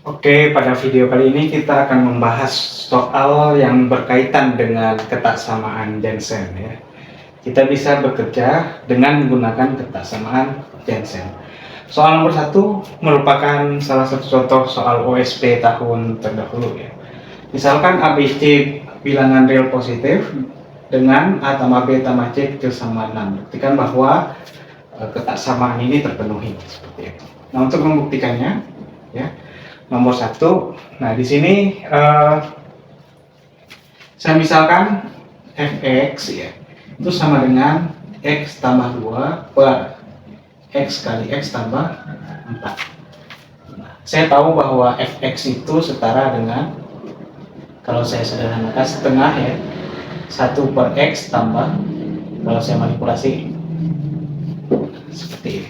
Oke, pada video kali ini kita akan membahas soal yang berkaitan dengan ketaksamaan Jensen ya. Kita bisa bekerja dengan menggunakan ketaksamaan Jensen. Soal nomor 1 merupakan salah satu contoh soal OSP tahun terdahulu ya. Misalkan ABC bilangan real positif dengan A tambah B tambah C kecil sama 6. Buktikan bahwa ketaksamaan ini terpenuhi seperti itu. Nah, untuk membuktikannya ya, nomor 1, nah di sini saya misalkan fx ya itu sama dengan x tambah 2 per x kali x tambah 4. Nah, saya tahu bahwa fx itu setara dengan, kalau saya sederhanakan, setengah ya, 1 per x tambah, kalau saya manipulasi seperti ini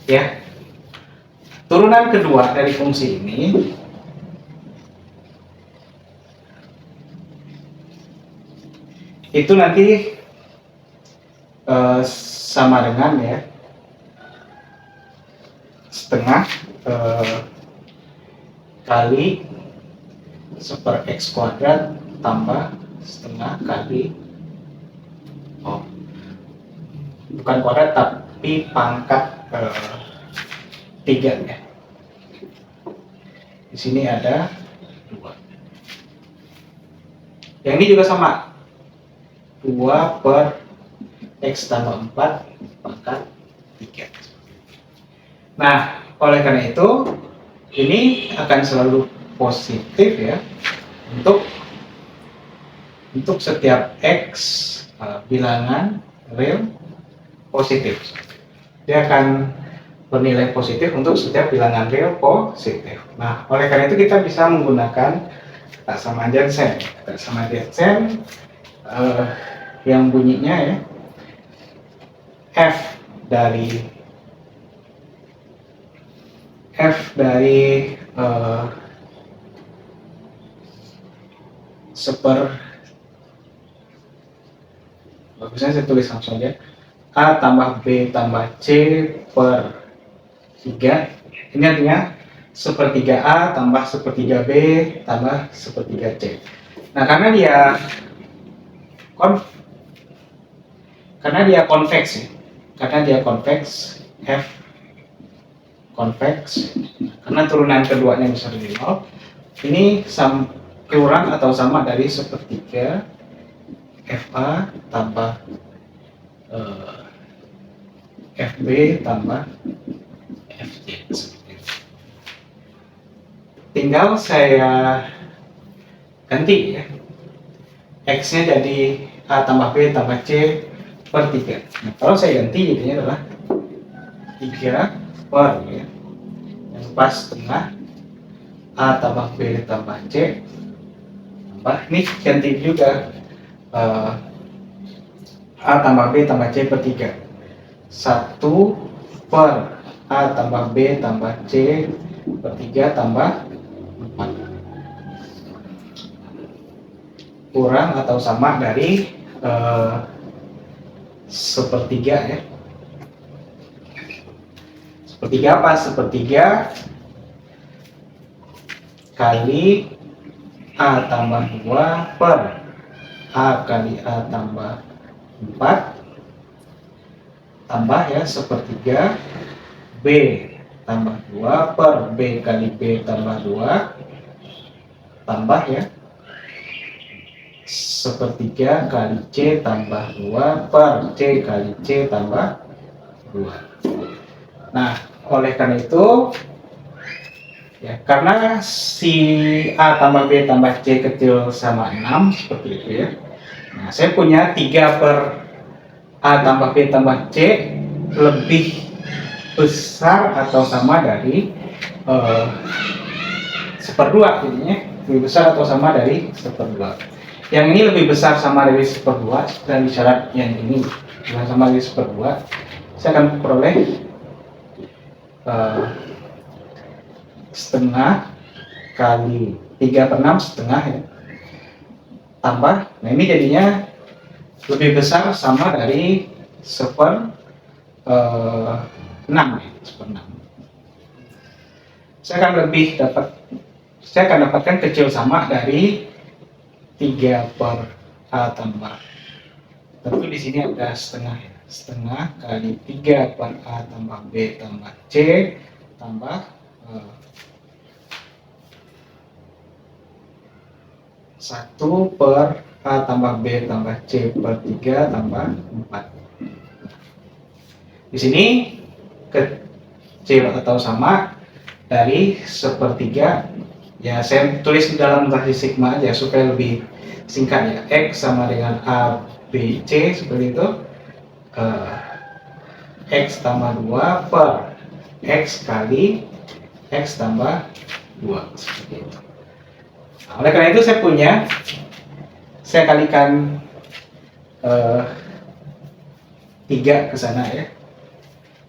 ya. Turunan kedua dari fungsi ini itu nanti sama dengan ya setengah kali 1 per x kuadrat tambah setengah kali bukan kuadrat tapi pangkat 3 ya. Di sini ada 2. Yang ini juga sama, 2 per x tambah 4 pangkat 3. Nah, oleh karena itu ini akan selalu positif ya untuk setiap x bilangan real positif. Dia akan bernilai positif untuk setiap bilangan real positif. Nah, oleh karena itu kita bisa menggunakan ketaksamaan Jensen. Ketaksamaan Jensen yang bunyinya ya f dari 1/, bagusnya saya tulis langsung aja, A tambah B tambah C per 3. Ini artinya 1/3 A tambah 1/3 B tambah 1/3 C. Nah, karena dia konveks ya, F konveks, karena turunan keduanya besar dari 0, ini kurang atau sama dari 1/3 FA tambah FB tambah FJ. Tinggal saya ganti ya, X-nya jadi A tambah B tambah C per 3. Nah, kalau saya ganti jadinya adalah 3 per ya, yang pas setengah A tambah B tambah C tambah, ini ganti juga A tambah B tambah C per 3, 1 per A tambah B tambah C per 3 tambah 4, kurang atau sama dari 1/3 ya. 1/3 apa? 1/3 kali A tambah 2 per A kali A tambah 4 tambah ya 1/3 B tambah 2 per B kali B tambah 2 tambah ya 1/3 kali C tambah 2 per C kali C tambah 2. Nah, oleh karena itu ya, karena si A tambah B tambah C kecil sama 6 seperti itu ya. Nah, saya punya 3 per A tambah B tambah C lebih besar atau sama dari 1/2, jadinya lebih besar atau sama dari 1/2. Yang ini lebih besar sama dari 1/2, dan di syarat yang ini bukan sama dari 1/2, saya akan peroleh setengah kali 3/6 setengah ya, tambah, nah ini jadinya lebih besar sama dari 1/6 ya, 1/6. saya akan dapatkan kecil sama dari 3 per A tambah. Tentu di sini ada setengah ya. Setengah kali 3 per A tambah B tambah C tambah 1 per A tambah B tambah C per 3 tambah 4. Di sini kecil atau sama dari 1/3. Ya, saya tulis di dalam notation sigma aja supaya lebih singkat ya. X sama dengan A, B, C seperti itu. X tambah 2 per X kali X tambah 2 seperti itu. Nah, oleh karena itu saya kalikan 3 ke sana ya.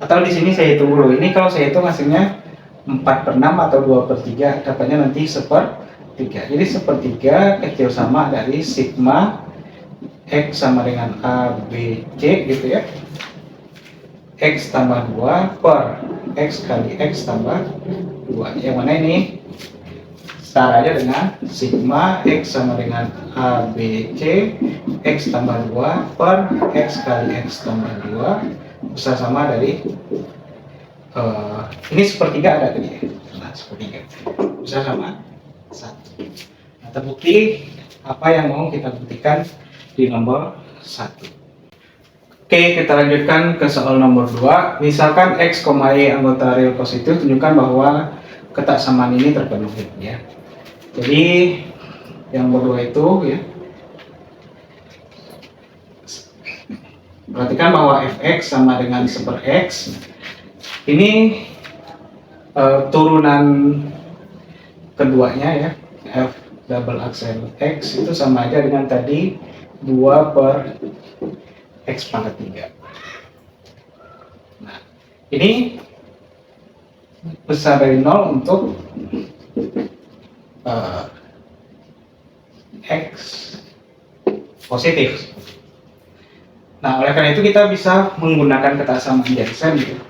Atau di sini saya hitung dulu. Ini kalau saya hitung hasilnya 4/6 atau 2/3, dapatnya nanti 1/3. Jadi 1/3 kecil sama dari sigma X sama dengan A, B, C gitu ya. X tambah 2 per X kali X tambah 2. Yang mana ini setara aja dengan sigma X sama dengan A, B, C X tambah 2 per X kali X tambah 2 besar sama dari ini 1/3 ada tadi ya. Nah, 1/3 besar sama 1. Nah, terbukti apa yang mau kita buktikan di nomor 1. Oke, kita lanjutkan ke soal nomor 2. Misalkan X, Y anggota real positif, tunjukkan bahwa ketaksamaan ini terpenuhi ya. Jadi yang berdua itu ya, perhatikan bahwa fx sama dengan 1/x. Ini turunan keduanya ya, f double aksel x itu sama aja dengan tadi 2 per x pangkat 3. Nah, ini besar dari 0 untuk x positif. Nah, oleh karena itu kita bisa menggunakan ketaksamaan Jensen gitu.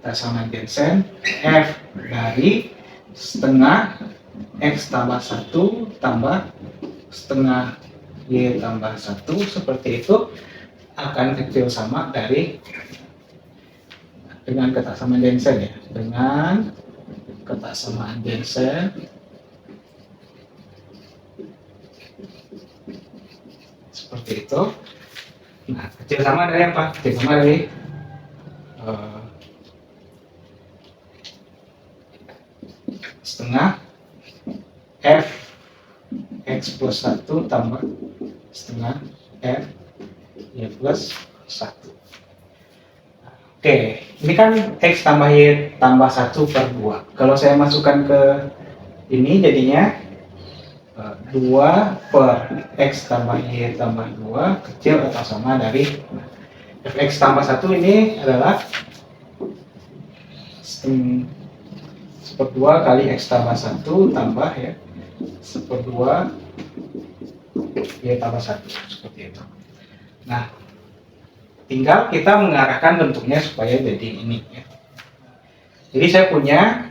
Ketaksamaan Jensen f dari setengah x tambah 1 tambah setengah y tambah 1 seperti itu akan kecil sama dari dengan ketaksamaan Jensen ya. Dengan ketaksamaan Jensen seperti itu. Nah, kecil sama dari apa? Kecil sama dari setengah f x plus 1 tambah setengah f y plus 1. Oke, ini kan x tambah y tambah 1 per 2. Kalau saya masukkan ke ini jadinya 2 per x tambah y tambah 2 kecil atau sama dari fx tambah 1 ini adalah 1/2 kali x tambah 1 tambah ya 1/2 y tambah 1 seperti itu. Nah, tinggal kita mengarahkan bentuknya supaya jadi ini ya. Jadi saya punya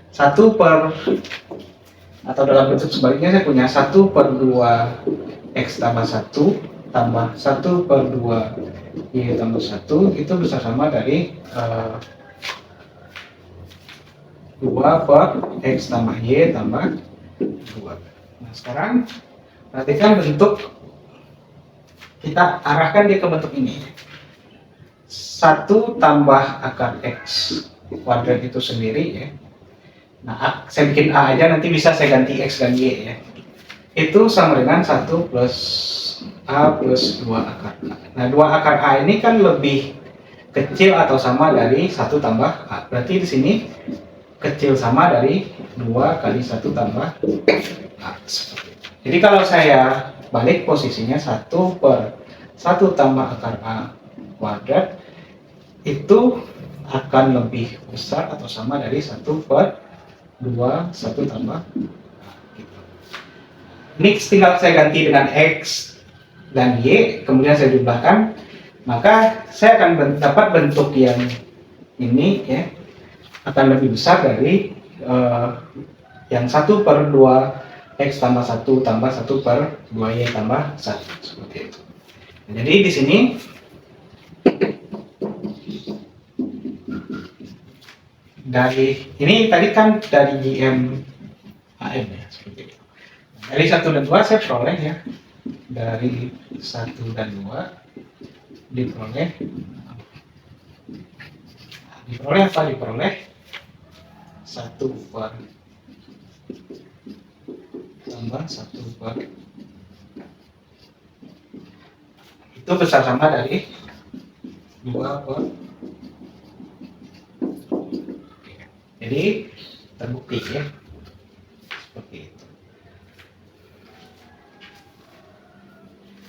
1 per, atau dalam bentuk sebaliknya saya punya 1 per 2 x tambah 1 tambah 1 per 2 y tambah 1 itu besar sama dari 2 per x tambah y tambah 2. Nah, sekarang perhatikan bentuk, kita arahkan dia ke bentuk ini. 1 tambah akar x kuadrat itu sendiri ya. Nah, saya bikin A aja, nanti bisa saya ganti X dan Y ya. Itu sama dengan 1 plus A plus 2 akar A. Nah, 2 akar A ini kan lebih kecil atau sama dari 1 tambah A. Berarti di sini kecil sama dari 2 kali 1 tambah A. Jadi kalau saya balik posisinya 1 per 1 tambah akar A kuadrat itu akan lebih besar atau sama dari 1 per 2, 1 tambah gitu. Ini tinggal saya ganti dengan X dan Y, kemudian saya jumlahkan, maka saya akan dapat bentuk yang ini ya, akan lebih besar dari yang 1 per 2 X tambah 1 tambah 1 per 2Y tambah 1, seperti itu. Jadi di sini dari ini tadi kan dari JM AM ya, seperti itu. Dari 1 dan 2 saya peroleh ya, dari 1 dan 2 diperoleh apa? Diperoleh 1 per tambah 1 per itu besar sama dari 2 per. Jadi terbukti ya, seperti itu.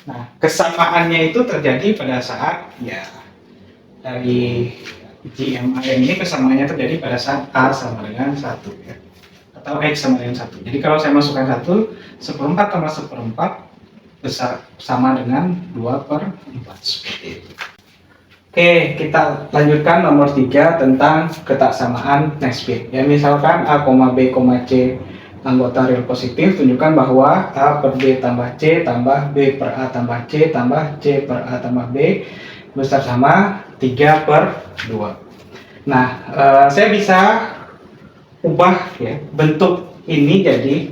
Nah, kesamaannya itu terjadi pada saat ya dari GMAN ini kesamaannya terjadi pada saat A sama dengan 1 ya, atau X sama dengan 1. Jadi kalau saya masukkan 1, 1/4 tambah 1/4 besar sama dengan 2 per 4, seperti itu. Oke, kita lanjutkan nomor 3 tentang ketaksamaan Naisbitt. Ya, misalkan A, B, C anggota real positif, tunjukkan bahwa A per B tambah C tambah B per A tambah C tambah C per A tambah B besar sama 3 per 2. Nah, saya bisa ubah ya bentuk ini jadi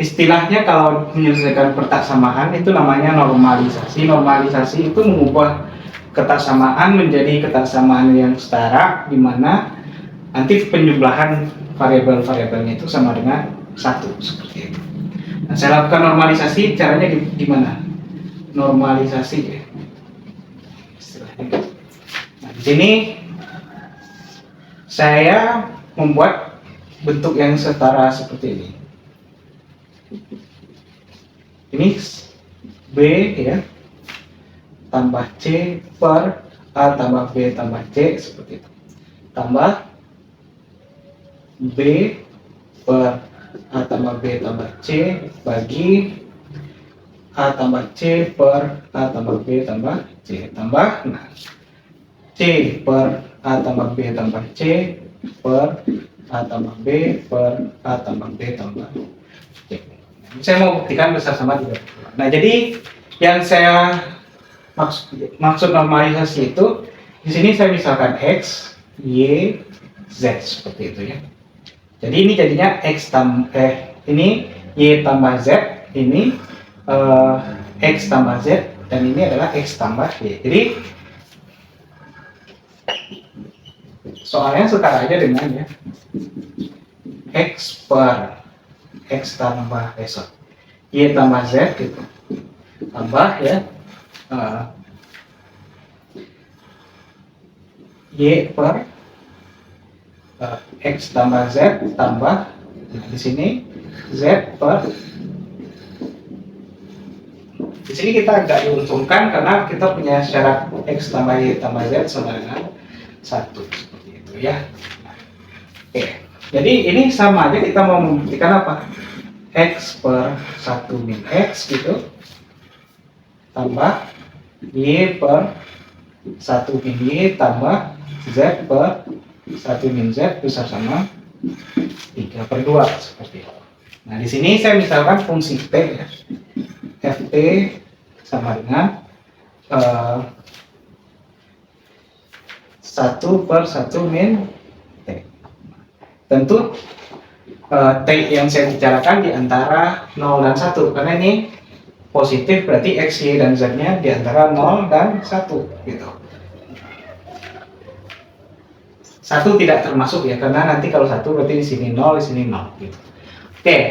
istilahnya kalau menyelesaikan pertaksamaan itu namanya normalisasi. Normalisasi itu mengubah ketaksamaan menjadi ketaksamaan yang setara, di mana nanti penjumlahan variabel-variabelnya itu sama dengan 1, seperti itu. Nah, saya lakukan normalisasi, caranya gimana? Normalisasi ya. Nah, di sini saya membuat bentuk yang setara seperti ini. Ini B ya tambah C per A tambah B tambah C, seperti itu, tambah B per A tambah B tambah C bagi A tambah C per A tambah B tambah C, tambah C per A tambah B tambah C per A tambah B per A tambah B tambah C. Saya mau buktikan besar sama 3. Nah, jadi yang saya maksud normalisasi itu di sini saya misalkan X, Y, Z, seperti itu ya. Jadi ini jadinya ini Y tambah Z, ini X tambah Z, dan ini adalah X tambah Y. Jadi soalnya setara aja dengan ya X per X tambah Y tambah Z gitu, tambah ya Y per X tambah Z tambah, nah, di sini Z per, di sini kita agak diuntungkan karena kita punya syarat X tambah Y tambah Z sama dengan 1, seperti itu ya. Oke, jadi ini sama aja, kita mau membuktikan apa? X per 1 min X gitu tambah Y per 1 min Y tambah Z per 1 min Z besar sama 3 per 2, seperti itu. Nah, di sini saya misalkan fungsi T ya, Ft sama dengan 1 per 1 min T. Tentu T yang saya bicarakan di antara 0 dan 1, karena ini positif, berarti X, Y, dan Z-nya di antara 0 dan 1 gitu. 1 tidak termasuk ya, karena nanti kalau 1 berarti di sini 0, di sini 0 gitu. Oke,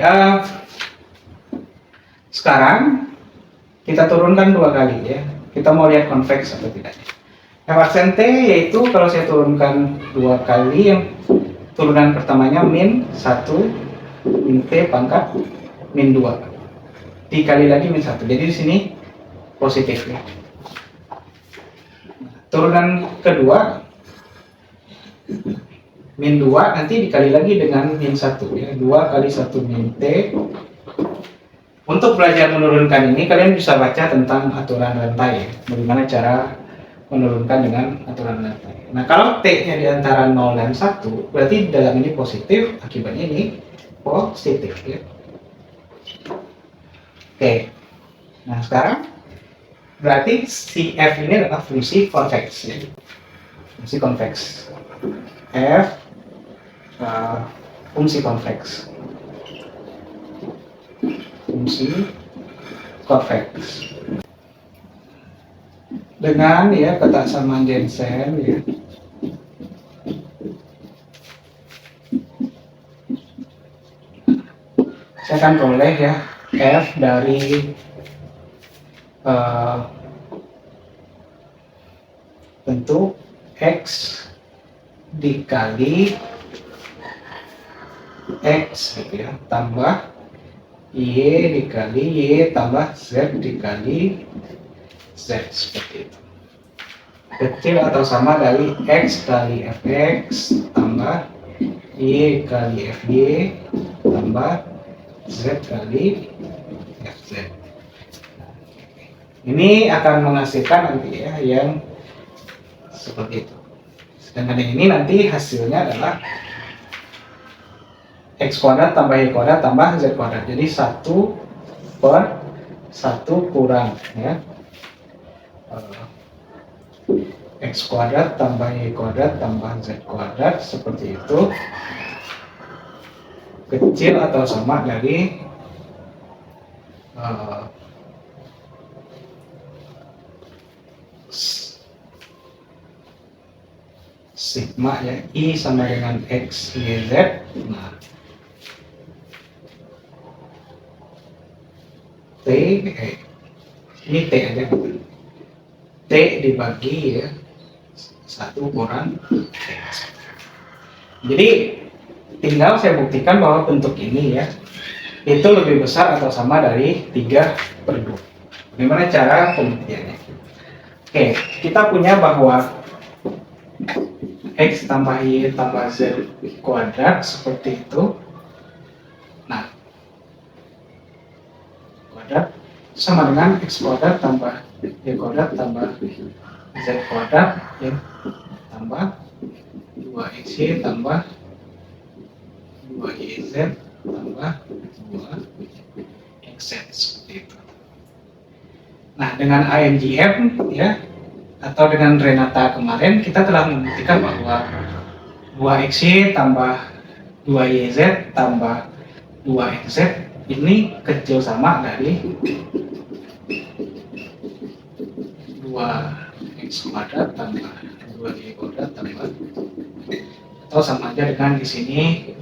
sekarang kita turunkan 2 kali ya. Kita mau lihat konveks atau tidak. F aksen T yaitu kalau saya turunkan 2 kali, yang turunan pertamanya min 1 min T pangkat min 2 dikali lagi min 1, jadi di sini positif ya. Turunan kedua min 2 nanti dikali lagi dengan min 1 ya, 2 kali 1 min T. Untuk belajar menurunkan ini kalian bisa baca tentang aturan rantai ya, bagaimana cara menurunkan dengan aturan lantai. Nah, kalau T-nya di antara 0 dan 1, berarti dalam ini positif, akibatnya ini positif ya. Oke. Nah, sekarang berarti si F ini adalah fungsi konveks ya. Fungsi konveks. F fungsi konveks. Fungsi konveks. Dengan ya ketaksamaan Jensen ya. Saya akan peroleh ya F dari bentuk X dikali X gitu ya, tambah Y dikali Y tambah Z dikali Z, seperti itu. Kecil atau sama dari X kali Fx tambah Y kali Fy tambah Z kali Fz. Ini akan menghasilkan nanti ya yang seperti itu. Sedangkan yang ini nanti hasilnya adalah X kuadrat tambah Y kuadrat tambah Z kuadrat. Jadi 1 per 1 kurang ya X kuadrat tambah Y kuadrat tambah Z kuadrat, seperti itu, kecil atau sama dari sigma ya, I sama dengan X, Y, Z. Nah, T, ini T aja, T dibagi ya 1 kurang X. Jadi tinggal saya buktikan bahwa bentuk ini ya itu lebih besar atau sama dari 3/2. Bagaimana cara pembuktiannya? Oke, kita punya bahwa X tambah Y tambah Z kuadrat seperti itu. Nah, kuadrat sama dengan X kuadrat tambah Y kuadrat tambah Z kuadrat ya, tambah 2XY tambah 2YZ tambah 2XZ, seperti itu. Nah, dengan AMGM ya atau dengan Renata kemarin, kita telah membuktikan bahwa 2XY tambah 2YZ tambah 2XZ ini kecil sama dari 2X kuadrat tambah 2Y kuadrat tambah, atau sama aja dengan di sini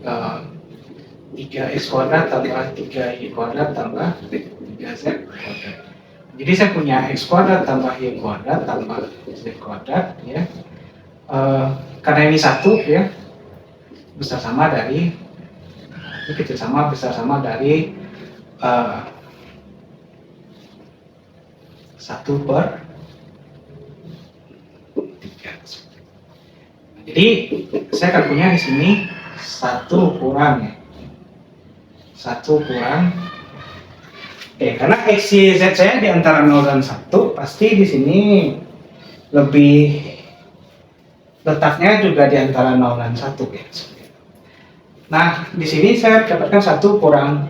3X kuadrat tambah 3Y kuadrat tambah 3Z kuadrat. Jadi saya punya X kuadrat tambah Y kuadrat tambah Z kuadrat ya. Karena ini 1 ya, besar sama dari, ini kecil sama besar sama dari 1/3. Jadi saya akan punya di sini 1 kurang ya, 1 kurang. Karena X, Y, Z saya di antara 0 dan 1, pasti di sini lebih letaknya juga di antara 0 dan 1 ya. Nah, di sini saya dapatkan 1 kurang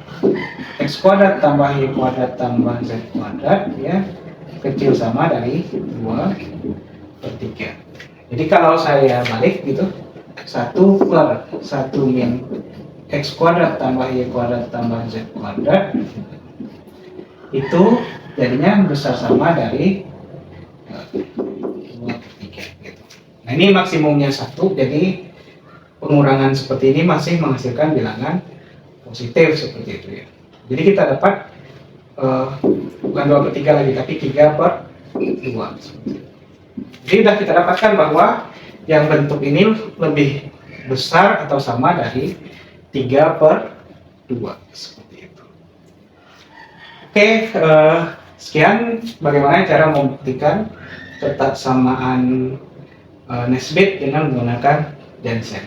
X kuadrat tambah Y kuadrat tambah Z kuadrat ya, kecil sama dari 2/3. Jadi kalau saya balik gitu, 1 min X kuadrat tambah Y kuadrat tambah Z kuadrat itu jadinya besar sama dari 2/3 gitu. Nah, ini maksimumnya 1, jadi pengurangan seperti ini masih menghasilkan bilangan positif seperti itu ya. Jadi kita dapat bukan 2/3 lagi, tapi 3/2. Jadi sudah kita dapatkan bahwa yang bentuk ini lebih besar atau sama dari 3/2 seperti itu. Oke, sekian bagaimana cara membuktikan ketaksamaan Nesbit dengan menggunakan Jensen.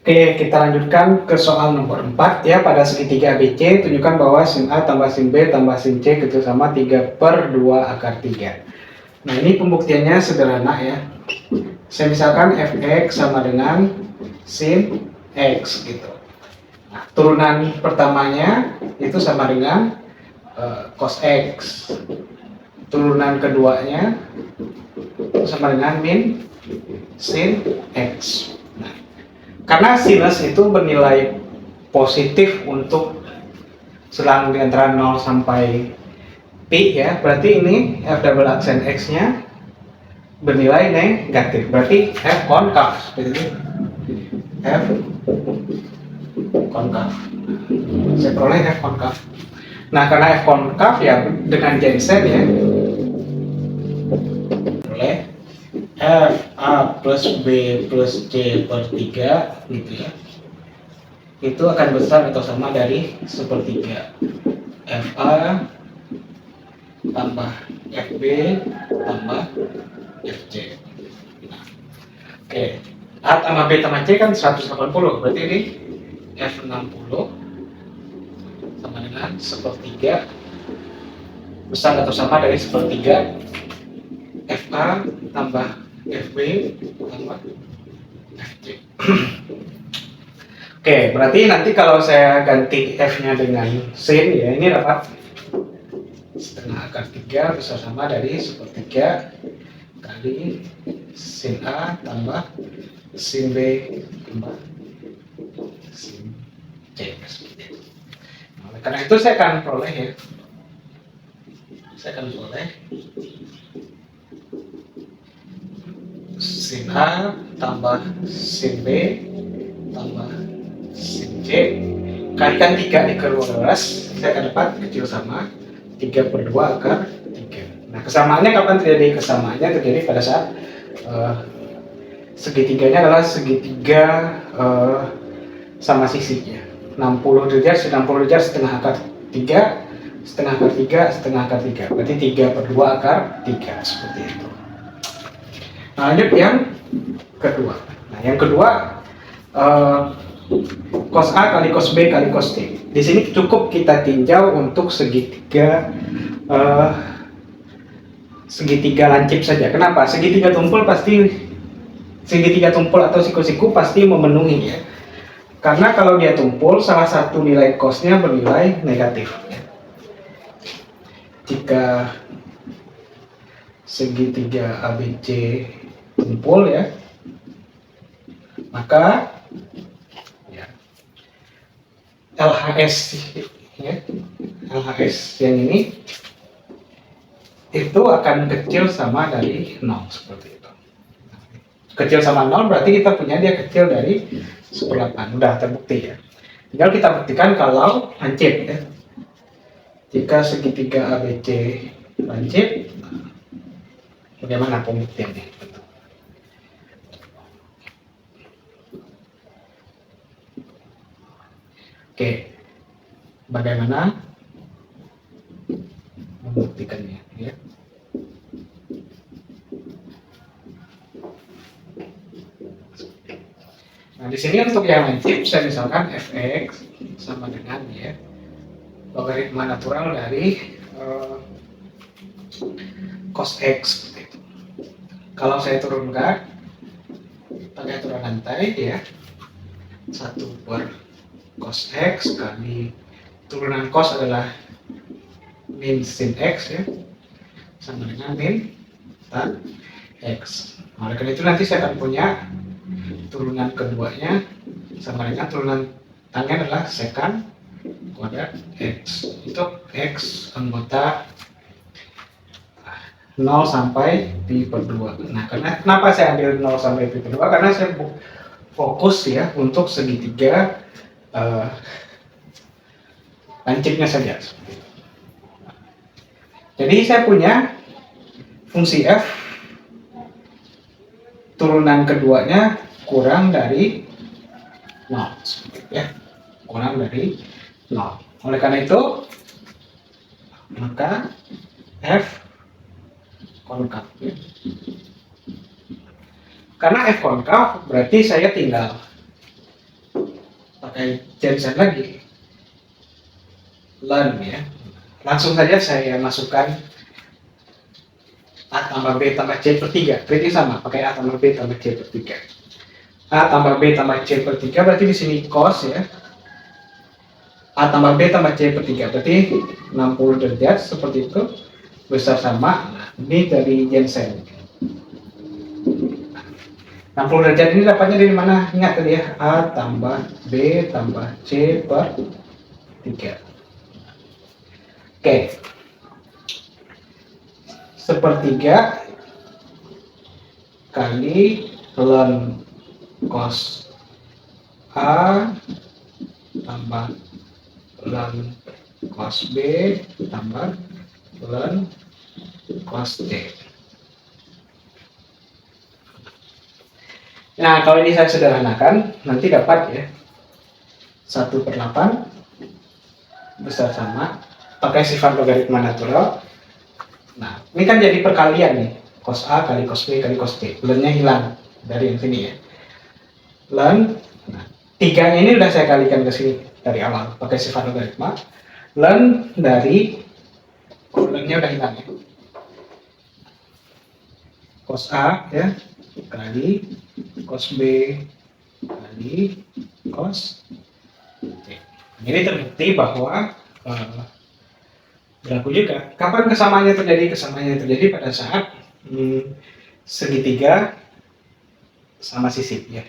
Oke, kita lanjutkan ke soal nomor 4 ya. Pada segitiga ABC, tunjukkan bahwa sin A tambah sin B tambah sin C kecil sama 3/2 akar 3. Nah, ini pembuktiannya sederhana ya. Saya misalkan fx sama dengan sin x gitu. Nah, turunan pertamanya itu sama dengan cos x. Turunan keduanya itu sama dengan min sin x. Nah, karena sinus itu bernilai positif untuk selang di antara 0 sampai pi ya, berarti ini f double aksen x-nya bernilai negatif. Berarti f konkav seperti itu. F konkav. Saya peroleh f konkav. Nah, karena f konkav ya dengan Jensen ya, oleh f a plus b plus c per 3 gitu ya, itu akan besar atau sama dari sepertiga f a tambah fb tambah fc. Nah, oke, a tambah b tambah c kan 180, berarti ini f60 sama dengan sepertiga besar atau sama dari sepertiga FA tambah FB tambah FC. Oke, berarti nanti kalau saya ganti F-nya dengan sin ya, ini dapat setengah akar 3 besar sama dari sepertiga kali sin A tambah sin B tambah sin C. Nah, karena itu saya akan peroleh ya, sin A tambah sin B tambah sin C kalikan 3 dikali 12, saya akan dapat kecil sama 3/2 akar 3. Nah, kesamaannya kapan terjadi? Kesamaannya terjadi pada saat segitiganya adalah segitiga sama sisinya 60 derajat, 60 derajat setengah akar 3, setengah akar 3, setengah akar 3, berarti 3/2 akar 3 seperti itu. Nah, lanjut yang kedua. Nah, yang kedua cos A kali cos B kali cos T. Di sini cukup kita tinjau untuk segitiga lancip saja. Kenapa? Segitiga tumpul atau siku-siku pasti memenuhi ya. Karena kalau dia tumpul, salah satu nilai cosnya bernilai negatif. Jika segitiga ABC tumpul ya, maka ya, LHS ya, LHS yang ini itu akan kecil sama dari 0 seperti itu. Kecil sama 0 berarti kita punya dia kecil dari 1/8. Udah terbukti ya. Tinggal kita buktikan kalau lancip ya. Jika segitiga ABC lancip, bagaimana pembuktiannya? Oke, bagaimana membuktikannya ya? Nah, di sini untuk yang lancip saya misalkan fx sama dengan ya logaritma natural dari cos x. Kalau saya turunkan pakai aturan lantai ya, 1 per cos x kali turunan cos adalah min sin x ya, sama dengan min tan x. Oleh karena itu nanti saya akan punya turunan keduanya sama dengan turunan tannya adalah secant kuadrat x. Untuk x anggota 0 sampai pi/2. Nah, kenapa saya ambil 0 sampai pi/2? Karena saya fokus ya untuk segitiga lancipnya saja. Jadi saya punya fungsi f turunan keduanya kurang dari 0 ya, kurang dari 0. Oleh karena itu maka f konkav ya. Karena f konkav berarti saya tinggal pakai Jensen lagi, learn ya. Langsung saja saya masukkan A tambah B tambah C per 3. Berarti sama, pakai A tambah B tambah C per 3. A tambah B tambah C per 3 berarti di sini cos ya. A tambah B tambah C per 3 berarti 60 derajat seperti itu. Besar sama. Nah, ini dari Jensen. 60 derajat ini dapatnya dari mana? Ingat tadi ya, A tambah B tambah C per 3. Oke. Sepertiga kali ln cos A tambah ln cos B tambah ln cos C. Nah, kalau ini saya sederhanakan, nanti dapat ya 1/8 besar sama, pakai sifat logaritma natural. Nah, ini kan jadi perkalian nih, cos A kali cos B kali cos C. Ln-nya hilang dari yang sini ya. Ln, nah, 3-nya ini udah saya kalikan ke sini dari awal, pakai sifat logaritma. Ln dari, ln-nya udah hilang ya. Cos A ya, kali cos B kali cos C. Ini terbukti bahwa berlaku juga. Kapan kesamaannya terjadi? Kesamaannya terjadi pada saat segitiga sama sisi ya.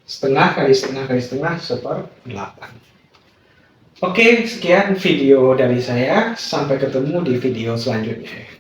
Setengah kali setengah kali setengah /8. Oke, sekian video dari saya. Sampai ketemu di video selanjutnya.